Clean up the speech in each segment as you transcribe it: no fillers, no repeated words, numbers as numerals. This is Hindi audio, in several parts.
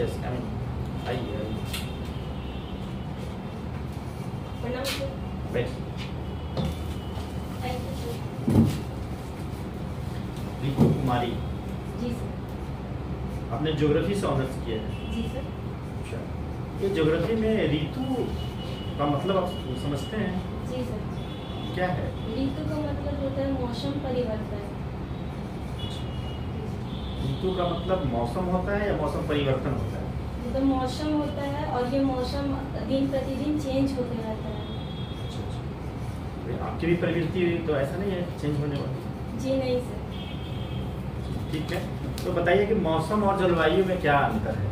यस आई मीन आइए प्रणाम सर। बैठिए। Thank you sir. Ritu Kumari, जी सर। आपने ज्योग्राफी से ऑनर्स किया है? जी सर। अच्छा, ये ज्योग्राफी में ऋतु का मतलब आप समझते हैं? जी सर। क्या है? ऋतु का मतलब होता है मौसम परिवर्तन। ऋतु का मतलब मौसम होता है या मौसम परिवर्तन होता है? मतलब मौसम होता है और ये मौसम दिन प्रतिदिन चेंज होते रहता है। अच्छा अच्छा, तो आपकी भी प्रवृत्ति तो ऐसा नहीं है चेंज होने वाली? जी नहीं सर। ठीक है, तो बताइए कि मौसम और जलवायु में क्या अंतर है?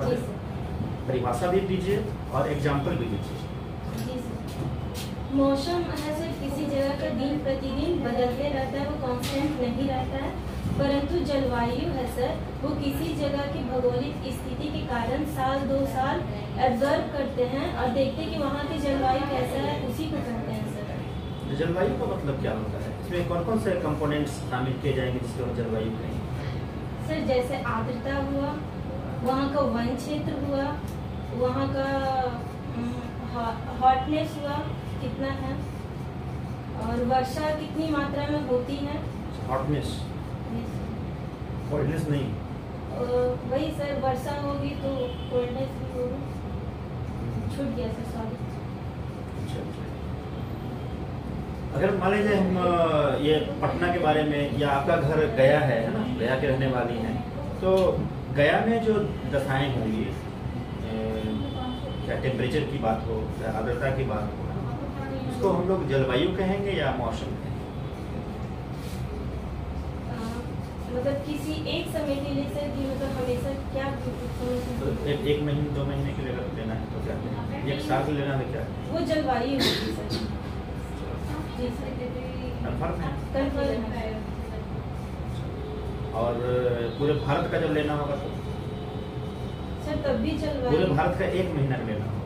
जी सर। परिभाषा भी दीजिए और एग्जाम्पल भी दीजिए। जी सर। मौसम है सर किसी जगह का दिन प्रतिदिन बदलते रहता है, वो कांस्टेंट नहीं रहता है। परंतु जलवायु है सर वो किसी जगह की भौगोलिक स्थिति के कारण साल 2 साल ऑब्जर्व करते हैं और देखते हैं कि वहाँ की जलवायु कैसा है, उसी को कहते हैं सर। जलवायु का मतलब क्या होता है? इसमें कौन कौन से कंपोनेंट्स शामिल किए जाएंगे जिसको हम जलवायु कहेंगे? सर जैसे आर्द्रता हुआ, वहाँ का वन क्षेत्र हुआ, वहाँ का हॉटनेस हुआ कितना है, और वर्षा कितनी मात्रा में होती है। हॉटनेस, कोल्डनेस नहीं? वही सर, वर्षा होगी तो कोल्डनेस भी होगी। छूट गया सर, सॉरी। अच्छा अच्छा, अगर मान लीजिए हम ये पटना के बारे में, या आपका घर गया है ना, गया के रहने वाली हैं, तो गया में जो दशाएं होंगी, क्या टेम्परेचर की बात हो या आर्द्रता की बात हो, उसको हम लोग जलवायु कहेंगे या मौसम कहेंगे? मतलब किसी एक समय के लिए सर कि मतलब हमेशा क्या तो एक महीने 2 महीने के लिए अगर लेना है तो क्या करें? एक साल के लेना है क्या? वो जलवायु होगी सर। जी सर। कन्फर्म है? कन्फर्म है। और पूरे भारत का जब लेना होगा तो? सर तब भी पूरे जलवायु, भारत का 1 महीना का लेना होगा?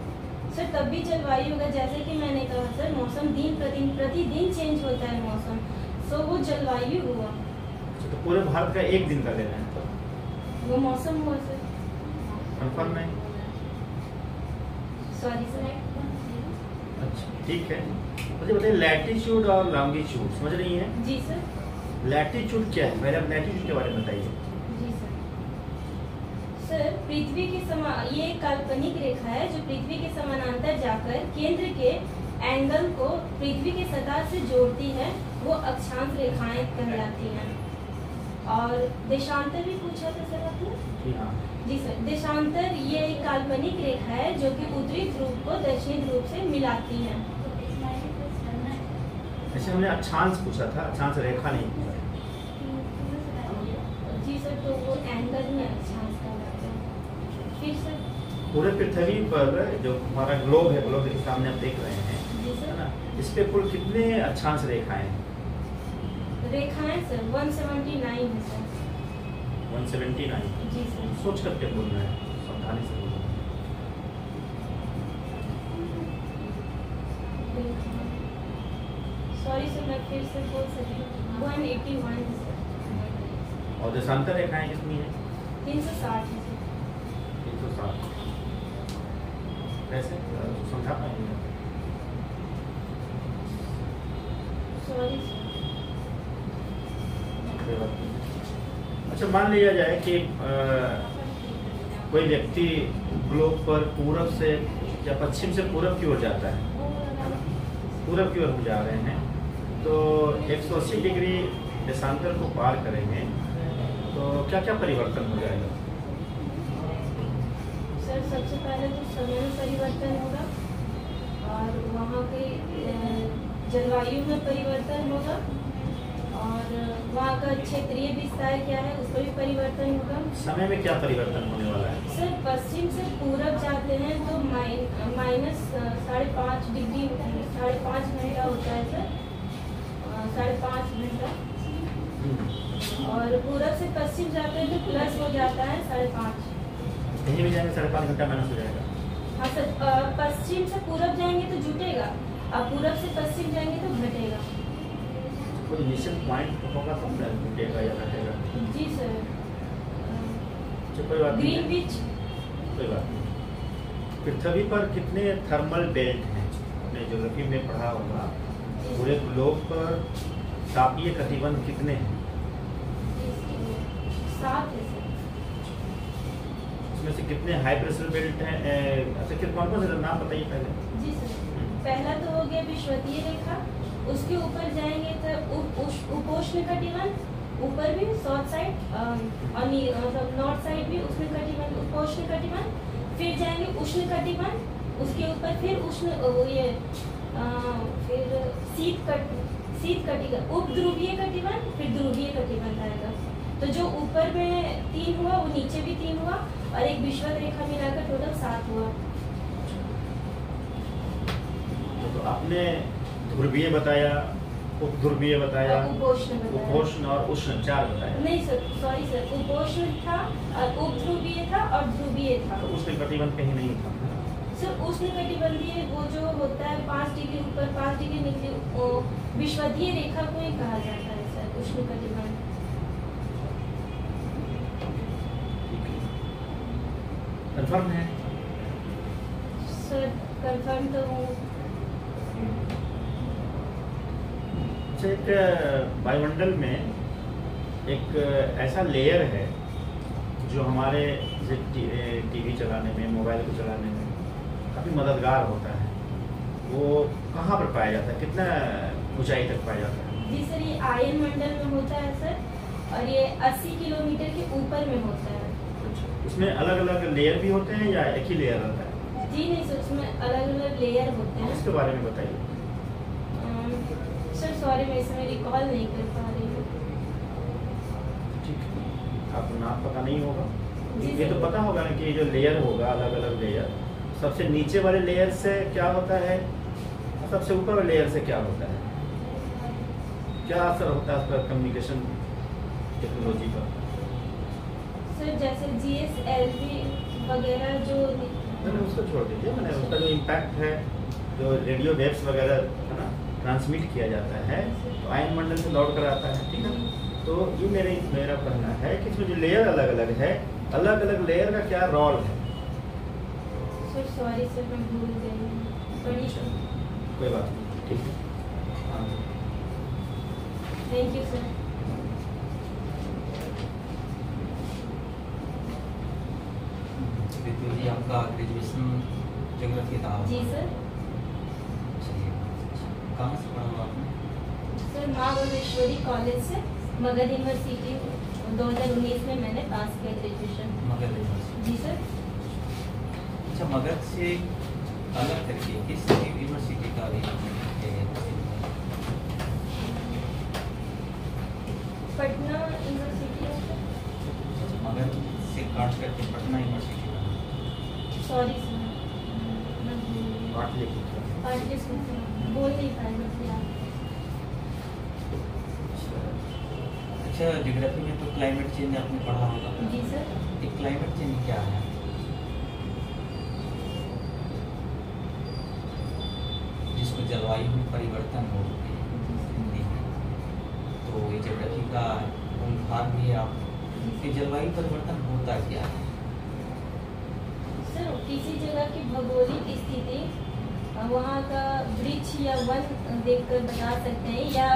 सर तब भी जलवायु होगा। जैसे कि मैंने कहा सर, मौसम दिन प्रतिदिन चेंज होता है मौसम, सो वो जलवायु हुआ। तो पूरे भारत का 1 दिन का लेना है तो? वो मौसम हुआ सर। कन्फर्म है? Sorry sir. अच्छा ठीक है, मुझे बताइए लैटिट्यूड और लॉन्गिट्यूड समझ रही हैं? जी सर। लैटिट्यूड क्या है, पहले आप लैटिट्यूड के बारे में बताइए। जी सर। सर पृथ्वी के ये एक काल्पनिक रेखा है जो पृथ्वी के समानांतर जाकर केंद्र के एंगल को पृथ्वी के सतह से जोड़ती है, वो अक्षांश रेखाएं कहलाती हैं। और देशांतर भी पूछा था सर आपने? जी हाँ। जी सर। देशांतर ये एक काल्पनिक रेखा है जो कि उत्तरी ध्रुव को दक्षिणी ध्रुव से मिलाती है। ऐसे हमने अक्षांश पूछा था, अक्षांश रेखा नहीं पूछा। जी सर, तो वो एंगल में अक्षांश कहलाता है। फिर सर पूरे पृथ्वी पर जो हमारा ग्लोब है, ग्लोब के सामने आप देख रहे हैं, जी है सर। ना, इस पे कुल कितने अक्षांश रेखाएं हैं? रेखाएं सर 179 है सर। 179? जी सर। सोच करके बोलना है, सावधानी से बोलना है। सॉरी सर, मैं फिर से बोल सकती हूँ। 181 है सर। और देशांतर रेखाएं कितनी है? 360 है सर। 360। कैसे समझा पाएंगे? Sorry sir. अच्छा, मान लिया जाए कि कोई व्यक्ति ग्लोब पर पूरब से या पश्चिम से पूरब की ओर जाता है, पूरब की ओर हम जा रहे हैं, तो 180 डिग्री देशांतर को पार करेंगे तो क्या क्या परिवर्तन हो जाएगा? सर सबसे पहले तो समय में परिवर्तन होगा, और वहाँ के जलवायु में परिवर्तन होगा, और वहाँ का क्षेत्रीय विस्तार क्या है उस पर भी परिवर्तन होगा। समय में क्या परिवर्तन होने वाला है? सर पश्चिम से पूरब जाते हैं तो माइनस 5.5 डिग्री, 5.5 घंटा होता है सर, 5.5 घंटा। और पूरब से पश्चिम जाते हैं तो प्लस हो जाता है 5.5। कहीं भी जाएंगे 5.5 घंटा माइनस हो जाएगा? हाँ सर, पश्चिम से पूरब जाएंगे तो जुटेगा, और पूरब से पश्चिम जाएंगे तो घटेगा। कोई निश्चित पॉइंट होगा तो घटेगा या घटेगा? जी सर। कोई बात नहीं है। ग्रीनविच। कोई बात नहीं। पृथ्वी पर कितने थर्मल बेल्ट हैं? आपने ज्योग्राफी में पढ़ा होगा, पूरे ग्लोब पर तापीय कटिबंध कितने हैं? 7 है सर। उसमें से कितने हाई प्रेशर बेल्ट हैं? अच्छा, कितने कौन कौन से नाम बताइए पहले। जी सर, पहला तो हो गया विषुवतीय रेखा, उसके ऊपर जाएंगे तो उपोष्ण कटिबंध, ऊपर भी साउथ साइड और मतलब नॉर्थ साइड भी उष्ण कटिबंध, उपोष्ण कटिबंध, फिर जाएंगे उष्ण कटिबंध, उसके ऊपर फिर उष्ण फिर शीत कटिबंध, उपध्रुवीय कटिबंध, फिर ध्रुवीय कटिबंध आएगा। तो जो ऊपर में 3 हुआ वो नीचे भी 3 हुआ और एक विषुवत रेखा मिलाकर टोटल 7 हुआ। तो आपने ध्रुवीय बताया, उपध्रुवीय बताया, उपोष्ण और उष्ण 4 बताया। नहीं सर, सॉरी सर, उपोष्ण था और उपध्रुवीय था और ध्रुवीय था। तो उष्ण कटिबंध कहीं नहीं था सर। उष्ण कटिबंधीय वो जो होता है 5 डिग्री ऊपर 5 डिग्री नीचे, विषुवतीय रेखा को ही कहा जाता है सर, उष्ण कटिबंध। कंफर्म है सर? कंफर्म तो हूँ। अच्छा, एक वायुमंडल में एक ऐसा लेयर है जो हमारे टीवी चलाने में, मोबाइल को चलाने में काफ़ी मददगार होता है। वो कहाँ पर पाया जाता है, कितना ऊंचाई तक पाया जाता है? जी सर, ये आयन मंडल में होता है सर, और ये 80 किलोमीटर के ऊपर में होता है। उसमें अलग अलग लेयर भी होते हैं या एक ही लेयर रहता है? जी नहीं सर, उसमें अलग अलग लेयर होते हैं। इसके बारे में बताइए। सर सॉरी, मैं इसमें रिकॉल नहीं कर पा रही हूँ। ठीक है, आपको नाम पता नहीं होगा? जी ये तो पता होगा ना कि जो लेयर होगा, अलग अलग लेयर, सबसे नीचे वाले लेयर से क्या होता है, सबसे ऊपर वाले लेयर से क्या होता है, क्या असर होता है उस पर, कम्युनिकेशन टेक्नोलॉजी पर? सर जैसे GSLV वगैरह जो मैंने उसको छोड़ दीजिए, मैंने उसका जो इम्पैक्ट है, जो रेडियो वेव्स वगैरह है ना ट्रांसमिट किया जाता है, तो आयन मंडल से लौट कर आता है, ठीक है। तो ये मेरा कहना है कि इसमें जो लेयर अलग अलग है, अलग अलग लेयर का क्या रोल है? सर सॉरी सर, मैं भूल गई हूँ। कोई बात नहीं, ठीक है। हाँ, थैंक यू सर। जी, आपका ग्रेजुएशन ज्योग्राफी था? जी सर। चलिए, कहाँ से पढ़ा हुआ आपने? सर माँ बम्लेश्वरी कॉलेज से, मगध यूनिवर्सिटी 2019 में मैंने पास किया ग्रेजुएशन। मगध यूनिवर्सिटी? जी सर। अच्छा, मगध से अलग करके किस यूनिवर्सिटी का भी पटना यूनिवर्सिटी है सर। मगध से काट करके पटना यूनिवर्सिटी का? सॉरी सर, मैं भूल गई। पाटलिपुत्र बोल नहीं पाएगा फिलहाल। अच्छा, ज्योग्राफी में तो क्लाइमेट चेंज आपने पढ़ा होगा? जी सर। ये क्लाइमेट चेंज क्या है? जिसको जलवायु में परिवर्तन हो हिंदी में, तो ये ज्योग्राफी का मूल भाग भी है। आप कि जलवायु परिवर्तन होता क्या है? सर किसी जगह की भौगोलिक स्थिति, वहाँ का वृक्ष या वन देखकर बता सकते हैं, या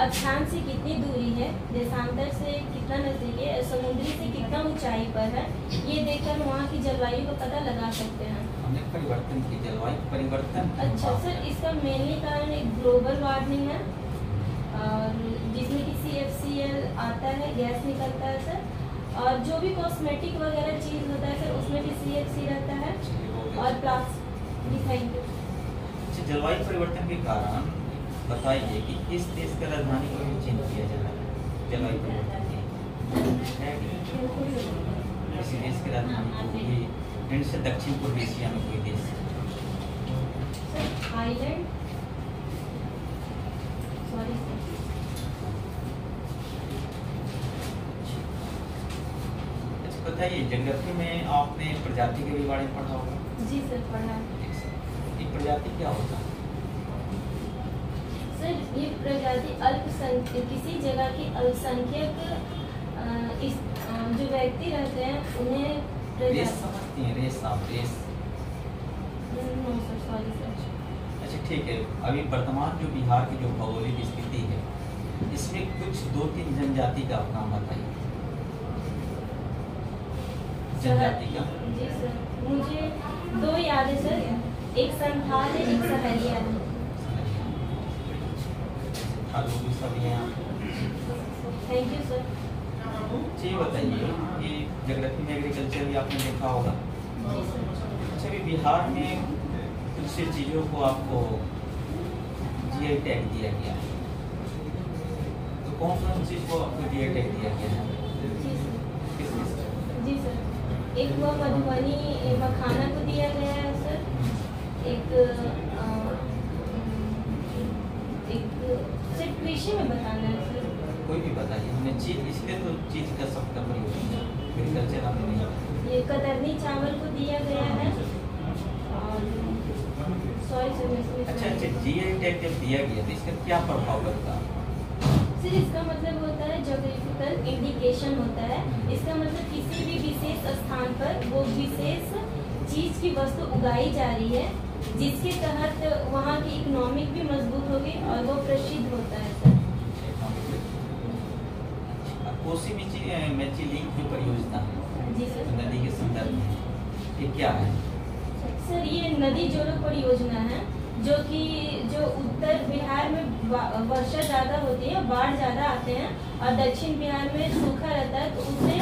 अक्षांश से कितनी दूरी है, देशांतर से कितना नजदीक है, समुद्री से कितना ऊंचाई पर है, ये देखकर वहाँ की जलवायु का पता लगा सकते हैं। हमने परिवर्तन की, जलवायु परिवर्तन। अच्छा सर, इसका मेनली कारण एक ग्लोबल वार्मिंग है, और जिसमें कि CFCl आता है, गैस निकलता है सर, और जो भी कॉस्मेटिक वगैरह चीज़ होता है सर उसमें भी CFC रहता है, और प्लास्टिक दिखाई। जलवायु परिवर्तन के कारण बताइए कि किस देश का राजधानी को भी चेंज किया जा रहा है जलवायु परिवर्तन के? किसी देश की राजधानी को भी, इंड से दक्षिण पूर्व एशिया में कोई देश? थाईलैंड। Sorry sir. अच्छा बताइए, ज्योग्राफी में आपने प्रजाति के भी बारे में पढ़ा होगा? जी सर, पढ़ा। ये प्रजाति क्या होता है? सर ये प्रजाति अल्पसंख्यक, किसी जगह की अल्पसंख्यक जो व्यक्ति रहते हैं उन्हें रेस समझती हैं? रेस आप race? No sir, sorry sir. अच्छा ठीक है, अभी वर्तमान जो बिहार की जो भौगोलिक स्थिति है इसमें कुछ 2-3 जनजाति का आप नाम बताइए। जनजाति का? जी सर, मुझे 2 याद है सर, एक संथाल है, एक सहरिया है। भी सब यहाँ। Thank you sir. ये बताइए कि ज्योग्राफी में एग्रीकल्चर भी आपने देखा होगा। जी सर। अच्छा, अभी बिहार में कुछ से चीज़ों को आपको जीआई टैग दिया गया है, तो कौन कौन चीज़ को आपको जीआई टैग दिया गया है? जी सर। किस चीज़ का? जी सर, एक वो मधुबनी मखाना को दिया गया है सर, एक सिर्फ कृषि में बताना है सर। कोई भी बताइए हमें चीज़, इसलिए तो चीज़ का सबका प्रयोग एग्रीकल्चर आपने नहीं बताया। ये कतरनी चावल को दिया गया है, और सॉरी सर मैं इसमें अच्छा, जीआई टैग जब दिया गया तो इसका क्या प्रभाव पड़ता है? सर इसका मतलब होता है ज्योग्राफिकल इंडिकेशन होता है। इसका मतलब किसी भी विशेष स्थान पर वो विशेष चीज की वस्तु उगाई जा रही है, जिसके तहत वहाँ की इकोनॉमिक भी मजबूत होगी और वो प्रसिद्ध होता है सर। कोसी मेची लिंक जो परियोजना है जी सर। नदी के संदर्भ में, ये क्या है? सर ये नदी जोड़ो परियोजना है, जो उत्तर बिहार में वर्षा ज़्यादा होती है, बाढ़ ज़्यादा आते हैं, और दक्षिण बिहार में सूखा रहता है, तो उसे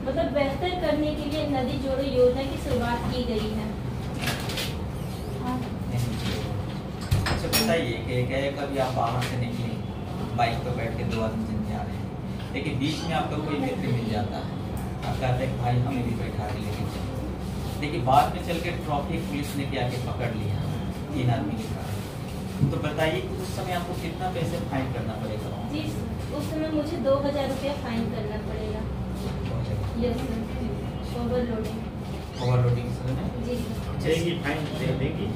मतलब बेहतर करने के लिए नदी जोड़ो योजना की शुरुआत की गई है। अच्छा बताइए कि कभी आप बाहर से निकले, बाइक पर बैठ के 2 आदमी जन जा रहे हैं, लेकिन बीच में आपका कोई मित्र मिल जाता है, आप कहते हैं भाई हमें भी बैठा के लेके चलो, लेकिन बाद में चल के ट्रैफिक पुलिस ने क्या के पकड़ लिया 3 आदमी के साथ, तो बताइए कि उस समय आपको कितना पैसे फाइन करना पड़ेगा? जी उस समय मुझे 2000 रुपया फाइन करना पड़ेगा। Yes sir, overloading. Overloading sir ने जी देगी, फाइन देगी?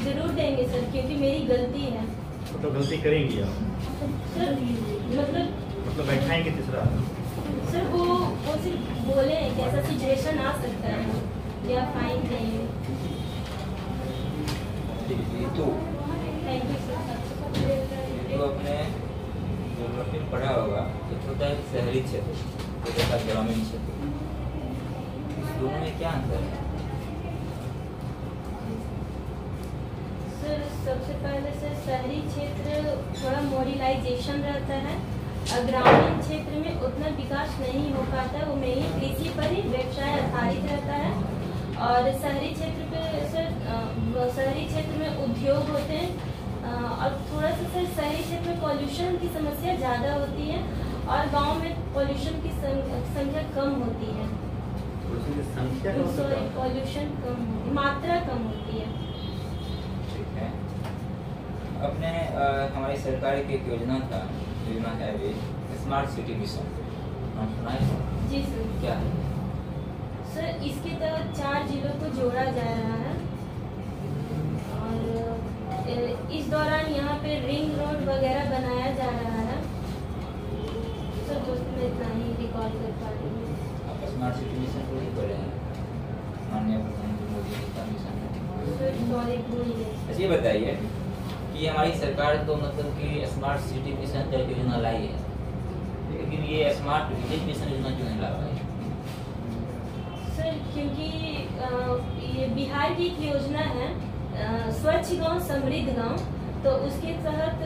जरूर देंगे सर, क्योंकि मेरी गलती है तो गलती करेंगी आप? सर। मतलब बैठाएंगे तीसरा? सर वो सिर्फ बोले हैं कि ऐसा सिचुएशन आ सकता है, या फाइन देंगे। तो थैंक यू सर। जो अपने ज्योग्राफी में पढ़ा होगा, एक होता है शहरी क्षेत्र, एक होता है ग्रामीण क्षेत्र, इस दोनों में क्या अंतर है? सर सबसे पहले सर शहरी क्षेत्र थोड़ा मॉडर्नाइजेशन रहता है, और ग्रामीण क्षेत्र में उतना विकास नहीं हो पाता, वो मेन कृषि पर ही व्यवसाय आधारित रहता है। और शहरी क्षेत्र पे सर शहरी क्षेत्र में उद्योग होते हैं, और थोड़ा सा सर शहरी क्षेत्र में पॉल्यूशन की समस्या ज़्यादा होती है, और गांव में पॉल्यूशन की संख्या कम होती है। सॉरी, पॉल्यूशन कम होती, मात्रा कम होती है। ठीक है। अपने हमारी सरकार की एक योजना है अभी स्मार्ट सिटी मिशन, नाम सुना है? जी सर। क्या है? सर इसके तहत 4 जिलों को जोड़ा जा रहा है, और इस दौरान यहाँ पे रिंग रोड वगैरह बनाया जा रहा है। सर दोस्त मैं इतना ही रिकॉर्ड कर पा रही हूँ। आप स्मार्ट सिटी मिशन को नहीं पढ़े हैं? माननीय प्रधानमंत्री मोदी जी का मिशन है। सर सॉरी भूल गए। अच्छा ये बताइए कि हमारी सरकार तो मतलब कि स्मार्ट सिटी मिशन का योजना लाई है, लेकिन ये स्मार्ट विलेज मिशन योजना क्यों नहीं ला पाई? सर क्योंकि ये बिहार की एक योजना है स्वच्छ गांव समृद्ध गांव, तो उसके तहत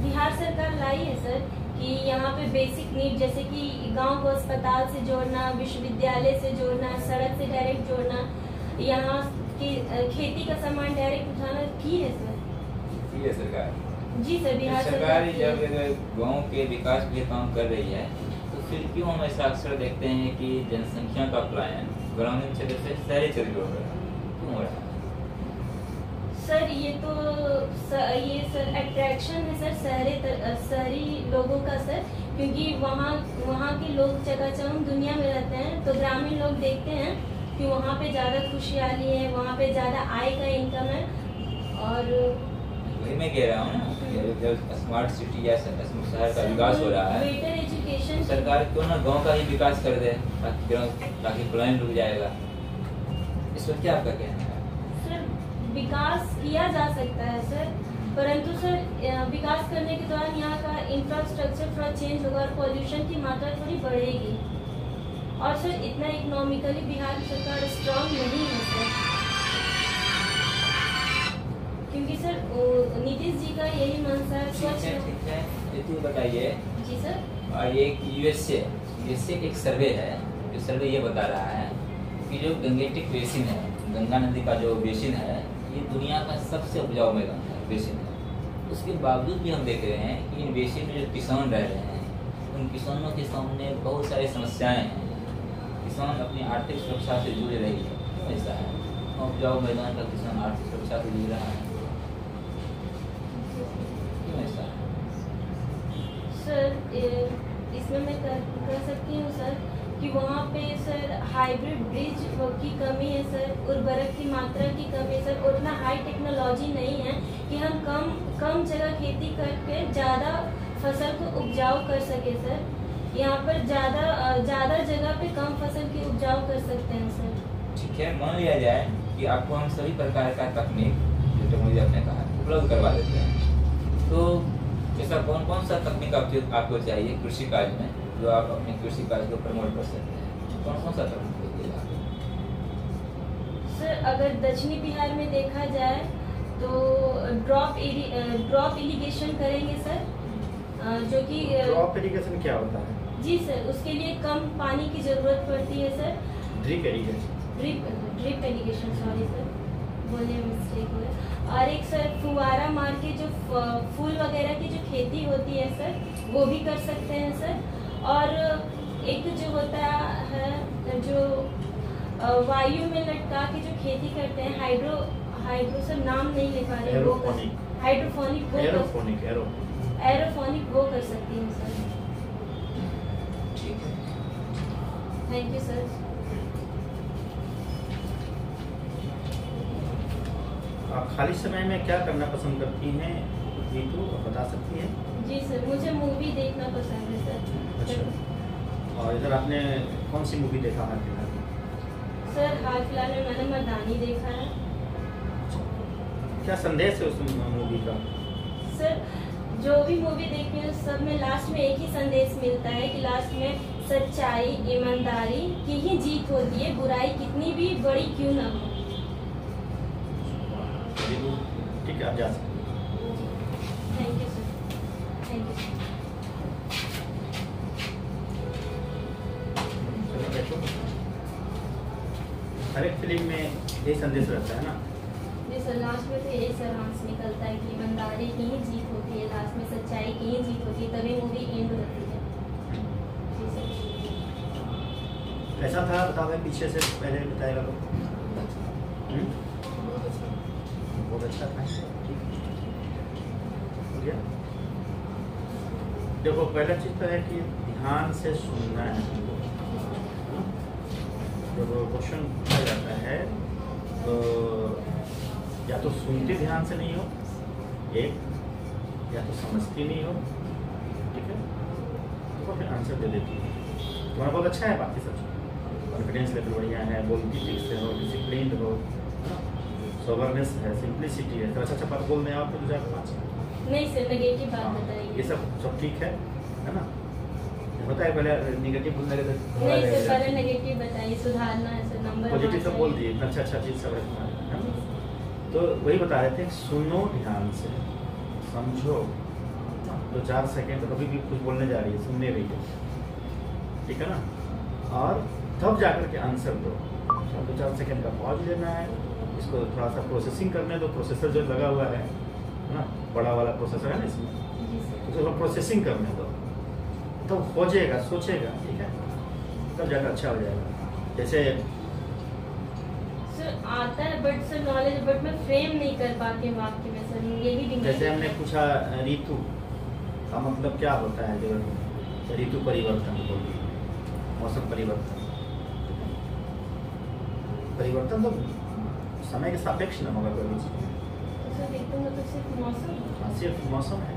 बिहार सरकार लाई है सर कि यहाँ पे बेसिक नीड जैसे कि गांव को अस्पताल से जोड़ना, विश्वविद्यालय से जोड़ना, सड़क से डायरेक्ट जोड़ना, यहाँ की खेती का सामान डायरेक्ट उठाना की है सर। ये सरकार जी सर, बिहार सरकार जब गांव के विकास के लिए काम कर रही है, तो फिर क्यों हम ऐसा अक्सर देखते हैं कि जनसंख्या का पलायन ग्रामीण क्षेत्र से शहरी क्षेत्र में हो रहा है, क्यों हो रहा है? सर ये सर अट्रैक्शन है सर शहरी लोगों का सर, क्योंकि वहाँ के लोग चकाचौंध दुनिया में रहते हैं, तो ग्रामीण लोग देखते हैं कि वहाँ पे ज़्यादा खुशहाली है, वहाँ पे ज़्यादा आय का इनकम है। और वही मैं कह रहा हूँ ना, जब स्मार्ट सिटी या शहर का विकास हो रहा है, बेटर एजुकेशन सरकार क्यों ना गांव का ही विकास कर दे ताकि पलायन रुक जाएगा। इस पर क्या आपका कहना है? सर विकास किया जा सकता है सर, परंतु सर विकास करने के दौरान यहाँ का इंफ्रास्ट्रक्चर थोड़ा चेंज होगा और पॉल्यूशन की मात्रा थोड़ी बढ़ेगी। और सर इतना इकोनॉमिकली बिहार की सरकार स्ट्रांग नहीं है सर, क्योंकि सर नीतीश जी का यही मंशा है स्वच्छ। ठीक है, ये बताइए जी सर। और ये यूएसए का एक सर्वे है, जो सर्वे ये बता रहा है कि जो गंगेटिक बेसिन है, गंगा नदी का जो बेसिन है, ये दुनिया का सबसे उपजाऊ मैदान है, बेसिन है। उसके बावजूद भी हम देख रहे हैं कि इन बेसिन में जो किसान रह रहे हैं, उन किसानों के सामने बहुत सारी समस्याएं हैं। किसान अपनी आर्थिक सुरक्षा से जुड़ रही है, ऐसा है। उपजाऊ मैदान का किसान आर्थिक सुरक्षा से जुड़ रहा है, क्यों ऐसा है? सर इसमें मैं कह सकती हूँ सर कि वहाँ पे सर हाइब्रिड बीज की कमी है सर, उर्वरक की मात्रा की कमी है सर, उतना हाई टेक्नोलॉजी नहीं है कि हम कम जगह खेती करके ज़्यादा फसल को उपजाऊ कर सके सर। यहाँ पर ज़्यादा जगह पे कम फसल की उपजाऊ कर सकते हैं सर। ठीक है, मान लिया जाए कि आपको हम सभी प्रकार का तकनीक, जो टेक्नोलॉजी आपने कहा, उपलब्ध करवा देते हैं, तो ऐसा कौन सा तकनीक आपको चाहिए कृषि कार्य में, जो आप अपने कृषि कार्य को प्रमोट कर सकते हैं? कौन सा तकनीक होगा? सर अगर दक्षिणी बिहार में देखा जाए तो ड्रॉप इरिगेशन करेंगे सर, जो कि ड्रॉप इरिगेशन क्या होता है? जी सर, उसके लिए कम पानी की जरूरत पड़ती है sir. Drip irrigation, drip irrigation, sorry sir, बोलने में मिस्टेक हुआ। और एक सर फुवारा मार के जो फूल वगैरह की जो खेती होती है सर, वो भी कर सकते हैं सर। और एक जो होता है जो वायु में लटका के जो खेती करते हैं, हाइड्रो सर नाम नहीं ले पा रहे, हाइड्रोफोनिक, एरोफोनिक वो कर सकती हैं सर। ठीक है, थैंक यू सर। आप खाली समय में क्या करना पसंद करती हैं रीतू, बता सकती हैं? जी सर, मुझे मूवी देखना पसंद है सर। अच्छा, और इधर आपने कौन सी मूवी देखा हाल फिलहाल में? सर हाल फिलहाल में मैंने मर्दानी देखा है। क्या संदेश है उस मूवी का? सर जो भी मूवी देखती हूँ सब में लास्ट में एक ही संदेश मिलता है कि लास्ट में सच्चाई, ईमानदारी की ही जीत होती है, बुराई कितनी भी बड़ी क्यों ना हो। ठीक है, आप जा सकते हैं। Thank you sir, thank you sir. चलो बैठो। हर एक फिल्म में यही संदेश रहता है ना? जी सर, लास्ट में तो यही सारांश निकलता है कि ईमानदारी की ही जीत होती है, लास्ट में सच्चाई की ही जीत होती है, तभी मूवी एंड होती है। जी सर। ऐसा था, बता भाई पीछे से पहले बताएगा तो। बहुत अच्छा था, ठीक हो गया। देखो पहला चीज़ तो है कि ध्यान से सुनना है। जब क्वेश्चन पूछा जाता है तो या तो सुनते ध्यान से नहीं हो, एक, या तो समझती नहीं हो, ठीक है, तो फिर आंसर दे देती है। तुम्हारा बहुत अच्छा है, बाकी सब कॉन्फिडेंस लेवल बढ़िया है, बोलती ठीक से हो, डिसिप्लिन हो, सोबरनेस है, सिंप्लिसिटी है, तो अच्छा बात बोल दें आप तो 2005 नहीं सर, नेगेटिव बात बताइए। ये सब ठीक है ना? होता है पहले नेगेटिव बोलने के नहीं सर, पहले नेगेटिव बताइए, सुधारना है सर, नंबर पॉजिटिव तो बोल दिए, अच्छा चीज़ सब है ना? तो वही बता रहे थे, सुनो ध्यान से, समझो, 2-4 सेकेंड कभी भी कुछ बोलने जा रही है, सुनने रही है, ठीक है ना? और तब जाकर के आंसर दो। 2-4 सेकेंड का पॉज लेना है, इसको थोड़ा सा प्रोसेसिंग करने दो। प्रोसेसर जो लगा हुआ है ना, बड़ा वाला प्रोसेसर है ना इसमें, तो थोड़ा प्रोसेसिंग करने दो, तो खोजेगा, सोचेगा, ठीक है, तब जाकर अच्छा हो जाएगा। जैसे सर आता है बट सर नॉलेज, बट मैं फ्रेम नहीं कर पाती वाक्य में सर, यही भी जैसे हमने पूछा ऋतु का मतलब क्या होता है, जो ऋतु परिवर्तन बोलिए, मौसम परिवर्तन तो समय के सापेक्ष न होगा कोई चीज। सर ऋतु मतलब सिर्फ मौसम? सिर्फ मौसम है,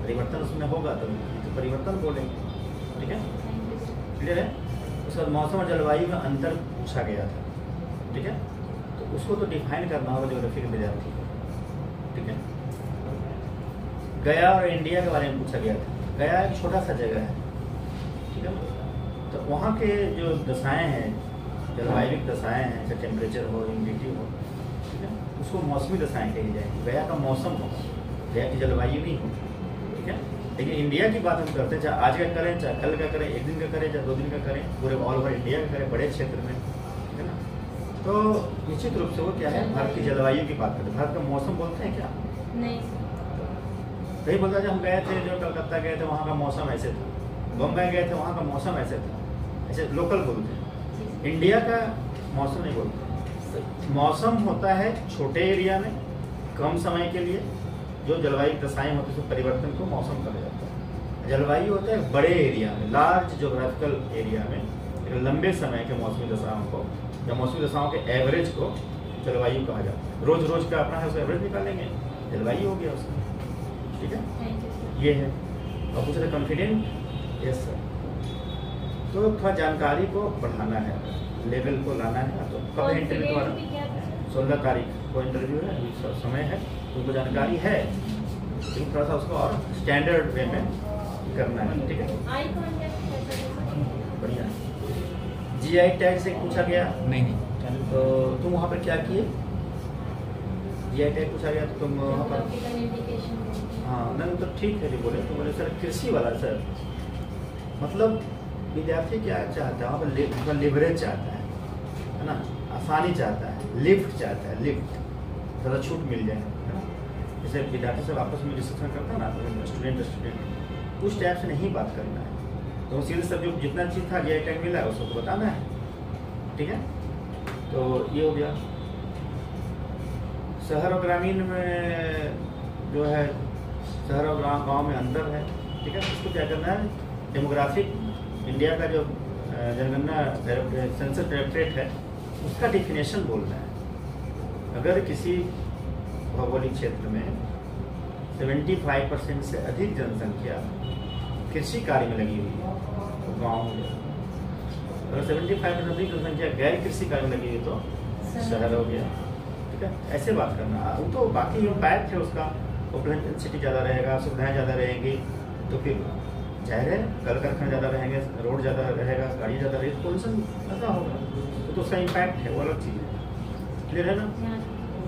परिवर्तन उसमें होगा तो ऋतु परिवर्तन बोलेंगे। ठीक है, थैंक यू सर। क्लियर है। उसके बाद मौसम और जलवायु में अंतर पूछा गया था, ठीक है, तो उसको तो डिफाइन करना होगा ज्योग्राफी के विद्यार्थी को, ठीक है। गया और इंडिया के बारे में पूछा गया था। गया एक छोटा सा जगह है, ठीक है, तो वहाँ के जो दशाएं हैं, जलवायु दशाएं हैं, चाहे टेम्परेचर हो, ह्यूमिडिटी हो, ठीक है, उसको मौसमी दशाएं कही जाएंगी। गया का मौसम हो, गया की जलवायु नहीं हो, ठीक है। लेकिन इंडिया की बात हम करते हैं, चाहे आज का करें, चाहे कल का करें, एक दिन का करें, चाहे 2 दिन का करें, पूरे ऑल ओवर इंडिया का करें, बड़े क्षेत्र में, ठीक है ना। तो निश्चित रूप से वो क्या है, भारत की जलवायु की बात करते हैं। भारत का मौसम बोलते हैं क्या? नहीं सर। कहीं बोलता है जब हम गए थे, जो कलकत्ता गए थे, वहाँ का मौसम ऐसे था, बम्बई गए थे, वहाँ का मौसम ऐसे था, ऐसे लोकल बोलते हैं। इंडिया का मौसम नहीं बोलते। मौसम होता है छोटे एरिया में, कम समय के लिए, जो जलवायु दशाएं होती है, परिवर्तन को मौसम कहा जाता है। जलवायु होता है बड़े एरिया में, लार्ज ज्योग्राफिकल एरिया में, एक लंबे समय के मौसमी दशाओं को, या मौसमी दशाओं के एवरेज को जलवायु कहा जाता है। रोज रोज का अपना है, उसका एवरेज निकालेंगे, जलवायु हो गया उसका, ठीक है। Thank you sir. ये है। और पूछ रहे कॉन्फिडेंट, यस सर। तो थोड़ा जानकारी को बढ़ाना है, लेवल को लाना है। तो कब है इंटरव्यू कॉन्फिडेंट तुम्हारा? भी क्या था सर? 16 तारीख को इंटरव्यू है, अभी समय है, तुमको जानकारी है, लेकिन थोड़ा सा उसको और स्टैंडर्ड वे में करना है, ठीक है। आई कांटेक्ट कैसा है? बढ़िया। जीआई टैग से पूछा गया, नहीं तो तुम वहाँ पर क्या किए? जीआई टैग पूछा गया तो तुम वहाँ पर, Geographical indication है। हाँ नहीं तो ठीक है, जो बोले तो बोले सर कृषि वाला सर, मतलब विद्यार्थी क्या चाहता है, वहाँ पर लिवरेज चाहता है ना, आसानी चाहता है, लिफ्ट चाहता है, लिफ्ट, ज़्यादा छूट मिल जाए, है ना। जैसे विद्यार्थी सब आपस में डिस्कशन करता है ना, तो स्टूडेंट उस टाइप से नहीं बात करना है। तो सीधे सब जो जितना चीज़ था जीआई टैग मिला है उसको तो बताना है, ठीक है। तो ये हो गया। शहर और ग्रामीण में जो है, शहर और गांव में अंतर है, ठीक है। इसको क्या करना है, डेमोग्राफिक इंडिया का जो जनगणना सेंसस डायरेक्टरेट है, उसका डिफिनेशन बोलना है। अगर किसी भौगोलिक क्षेत्र में 75% से अधिक जनसंख्या कृषि कार्य में लगी हुई है तो गाँव हो गया। अगर 75% अधिक जनसंख्या गैर कृषि कार्य में लगी हुई तो शहर हो गया, ठीक है। ऐसे बात करना। वो तो बाकी इम्पैक्ट है उसका, पॉपुलेशन डेंसिटी ज़्यादा रहेगा, सुविधाएं ज़्यादा रहेंगी, तो फिर जाहिर है कल कारखाने ज़्यादा रहेंगे, रोड ज़्यादा रहेगा, गाड़ी ज़्यादा रहेगी, पोल्यूशन ज़्यादा होगा, तो उसका इम्पैक्ट है, वो अलग चीज़ है। क्लियर है ना?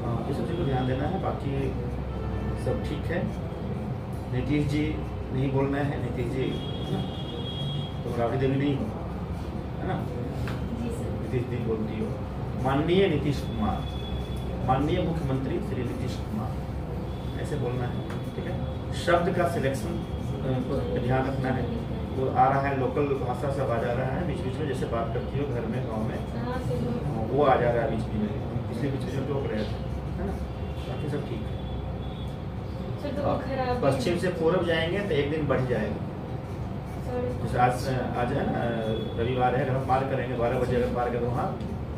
हाँ, इस सब चीज़ को ध्यान देना है। बाकी सब ठीक है। नीतीश जी नहीं बोलना है, नीतीश जी है ना, तो राबड़ी देवी नहीं हो, है ना, जी सर। नीतीश जी बोलती हो। माननीय नीतीश कुमार, माननीय मुख्यमंत्री श्री नीतीश कुमार, ऐसे बोलना है, ठीक है। शब्द का सिलेक्शन को ध्यान रखना है। वो आ रहा है, लोकल भाषा सब आ जा रहा है बीच बीच में, जैसे बात करती हो घर में, गाँव में, हाँ सर। वो आ जा रहा है बीच में, पिछले बीच में जो टोक रहे थे, है ना। बाकी सब ठीक है। सर तो वो खराब पश्चिम से पूरब जाएंगे तो एक दिन बढ़ जाएगा। जैसे आज है ना रविवार है, अगर हम पार करेंगे 12 बजे, अगर पार करें वहाँ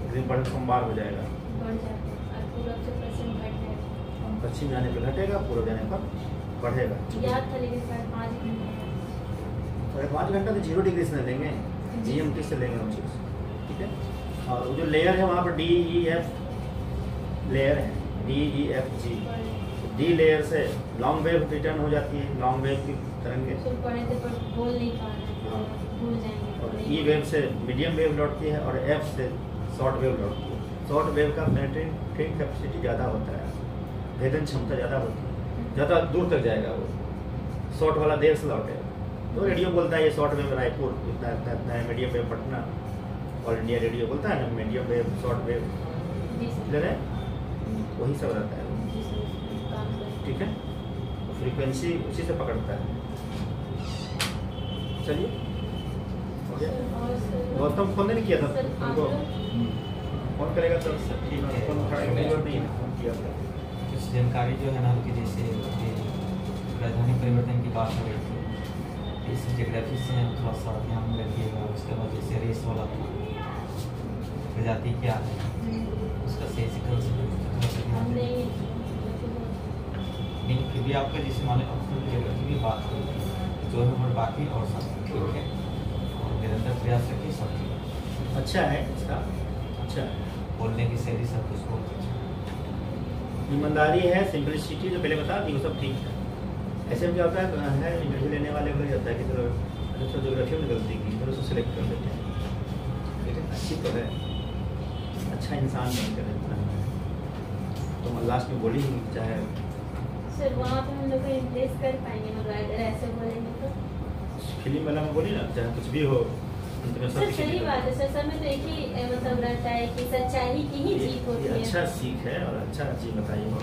एक दिन बढ़ सोमवार हो जाएगा। बढ़ जाता है और पूरब से पश्चिम घट जाएगा। पश्चिम जाने पर घटेगा, पूर्व जाने पर बढ़ेगा। याद था लेकिन 5.5 घंटे। 5.5 घंटा तो 0 डिग्री से लेंगे, GMT से लेंगे हम चीज़, ठीक है। और वो जो लेयर है वहाँ पर DEF लेयर है, DEFG। डी लेयर से लॉन्ग वेव रिटर्न हो जाती है, लॉन्ग वेव की तरंगे, सर पढ़े थे पर बोल नहीं पा रहे हैं, भूल जाएंगे। और ई वेव से मीडियम वेव लौटती है, और एफ से शॉर्ट वेव लौटती है। शॉर्ट वेव का पेनेट्रेटिंग कैपेसिटी ज़्यादा होता है, भेदन क्षमता ज़्यादा होती है, ज़्यादा दूर तक जाएगा वो। शॉर्ट वाला देर से लौटेगा, तो रेडियो बोलता है ये शॉर्ट वेव रायपुर इतना इतना इतना है, medium wave Patna, all India radio बोलता है ना मीडियम वेव, शॉर्ट वेव, जी सर। क्लियर है, वही सब रहता है, जी सर, काम करें। ठीक है। तो फ्रीक्वेंसी उसी से पकड़ता है। चलिए, हो गया। और सर गौतम फोन नहीं किया था सर तुमको? फोन करेगा तो ठीक है। फोन उठाएगा, जरूरत नहीं है फोन किया था। कुछ जानकारी जो है ना कि जैसे ये राजधानी परिवर्तन की बात हो रही थी, इस जोग्राफी से हम थोड़ा सा ध्यान में रखिएगा। उसके बाद जैसे रेस वाला प्रजाति क्या है, उसका सही से कर सकते हम हैं। नहीं नहीं फिर भी आपका जैसे माने जोग्राफी की बात करें जो नंबर बाकी और सब ठीक है, और निरंतर प्रयास रखिए, सब ठीक है। अच्छा है इसका, अच्छा है। बोलने की शैली सब कुछ बहुत अच्छा है। ईमानदारी है, सिंपलिसिटी जो पहले बता दी वो सब ठीक है। ऐसे में क्या होता है इंटरव्यू लेने वाले को जाता है कि चलो अच्छा जोग्राफी में गलती की फिर उसको सिलेक्ट कर देते हैं, लेकिन अच्छी तो है, अच्छा इंसान नहीं कर देता है। तो लास्ट में बोली चाहे सर वहाँ पे हम लोग को इम्प्रेस कर पाएंगे मगर अगर ऐसे बोलेंगे तो? फिल्म वाला में बोली ना, चाहे कुछ भी हो सर सही बात है सर, सब में तो एक ही मतलब रहता है कि सच्चाई की ही जीत होती ये है। अच्छा सीख है और अच्छा चीज बताई हो।